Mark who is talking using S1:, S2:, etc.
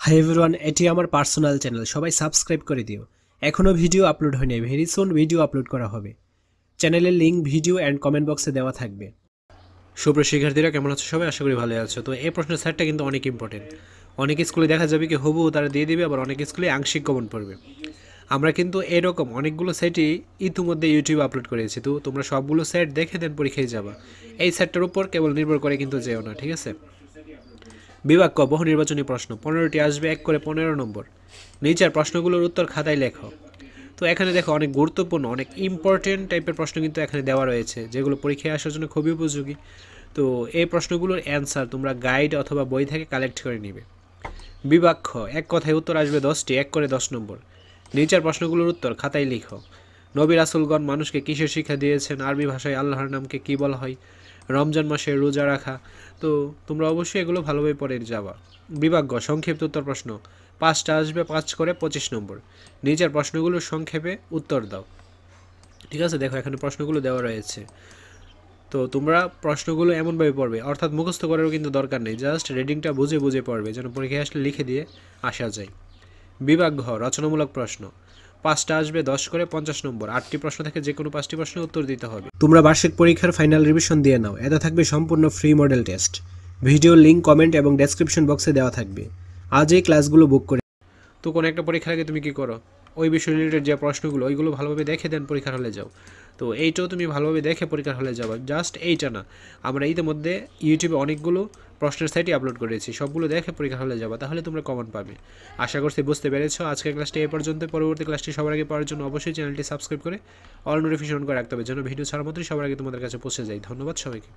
S1: Hi everyone, এটি আমার personal channel, সবাই সাবস্ক্রাইব করে দিও। এখনও ভিডিও আপলোড হয়নি, ভেরি সুন ভিডিও আপলোড করা হবে। চ্যানেলের লিঙ্ক ভিডিও অ্যান্ড কমেন্ট বক্সে দেওয়া থাকবে। সুপ্রিয় শিক্ষার্থীরা, কেমন আছো সবাই? আশা করি ভালো আছো। তো এই প্রশ্নের সেটটা কিন্তু অনেক ইম্পর্টেন্ট। অনেক স্কুলে দেখা যাবে কি হুবহু তারা দিয়ে দিবে, আবার অনেক স্কুলে আংশিক কমন পড়বে। আমরা কিন্তু এরকম অনেকগুলো সেটই ইতিমধ্যে ইউটিউবে আপলোড করেছি, তো তোমরা সবগুলো সেট দেখে দেন পরীক্ষায় যাবা। এই সেটটার উপর কেবল নির্ভর করে কিন্তু যেও না, ঠিক আছে? বিভাগ ক, বহু নির্বাচনী প্রশ্ন, 15টি আসবে, 1 করে 15 নম্বর। নিচের প্রশ্নগুলোর উত্তর খাতায় লেখো। তো এখানে দেখো অনেক গুরুত্বপূর্ণ, অনেক ইম্পর্টেন্ট টাইপের প্রশ্ন কিন্তু এখানে দেওয়া রয়েছে, যেগুলো পরীক্ষায় আসার জন্য খুবই উপযোগী। তো এই প্রশ্নগুলোর অ্যান্সার তোমরা গাইড অথবা বই থেকে কালেক্ট করে নিবে। বিভাগ খ, এক কথায় উত্তর আসবে 10টি, 1 করে 10 নম্বর। নিচের প্রশ্নগুলোর উত্তর খাতায় লিখো। নবী রাসূলগণ মানুষকে কিসের শিক্ষা দিয়েছেন? আরবি ভাষায় আল্লাহর নামকে কী বলা হয়? রমজান মাসে রোজা রাখা। তো তোমরা অবশ্যই এগুলো ভালোভাবে পড়ে যাবা। বিভাগ গ, সংক্ষিপ্ত উত্তর প্রশ্ন, 5টা আসবে, 5 করে 25 নম্বর। নিচের প্রশ্নগুলোর সংক্ষেপে উত্তর দাও। ঠিক আছে, দেখো এখানে প্রশ্নগুলো দেওয়া রয়েছে। তো তোমরা প্রশ্নগুলো এমনভাবে পড়বে, অর্থাৎ মুখস্থ করারও কিন্তু দরকার নেই, জাস্ট রিডিংটা বুঝে বুঝে পড়বে, যেন পরীক্ষায় আসলে লিখে দিয়ে আসা যায়। বিভাগ ঘ, রচনামূলক প্রশ্ন, 5টা আসবে, 10 করে 50 নম্বর। 8টি প্রশ্ন থেকে যে কোনো 5টি প্রশ্নের উত্তর দিতে হবে। তোমরা বার্ষিক পরীক্ষার ফাইনাল রিভিশন দিয়ে নাও, এতে থাকবে সম্পূর্ণ free model test. Video link comment এবং ডেসক্রিপশন বক্সে দেওয়া থাকবে। আজ এই ক্লাসগুলো বুক করে। তো কোনো একটা পরীক্ষার আগে তুমি কি করো? ওই বিষয় রিলেটেড যে প্রশ্নগুলো ওইগুলো ভালোভাবে দেখে দেন পরীক্ষার হলে যাও। তো এইটাও তুমি ভালোভাবে দেখে পরীক্ষার হলে যাবা। জাস্ট এইটা না, আমরা ইতিমধ্যে ইউটিউবে অনেকগুলো প্রশ্নের সাইটই আপলোড করেছি, সবগুলো দেখে পরীক্ষার হলে যাবা, তাহলে তোমরা কমন পাবে। আশা করছি বুঝতে পেরেছো। আজকের ক্লাসটি এই পর্যন্ত। পরবর্তী ক্লাসটি সবার আগে পাওয়ার জন্য অবশ্যই চ্যানেলটি সাবস্ক্রাইব করে অল নোটিফিকেশন করে রাখতে হবে, যেন ভিডিও ছাড়া মাত্রই সবার আগে তোমাদের কাছে পৌঁছে যায়। ধন্যবাদ সবাইকে।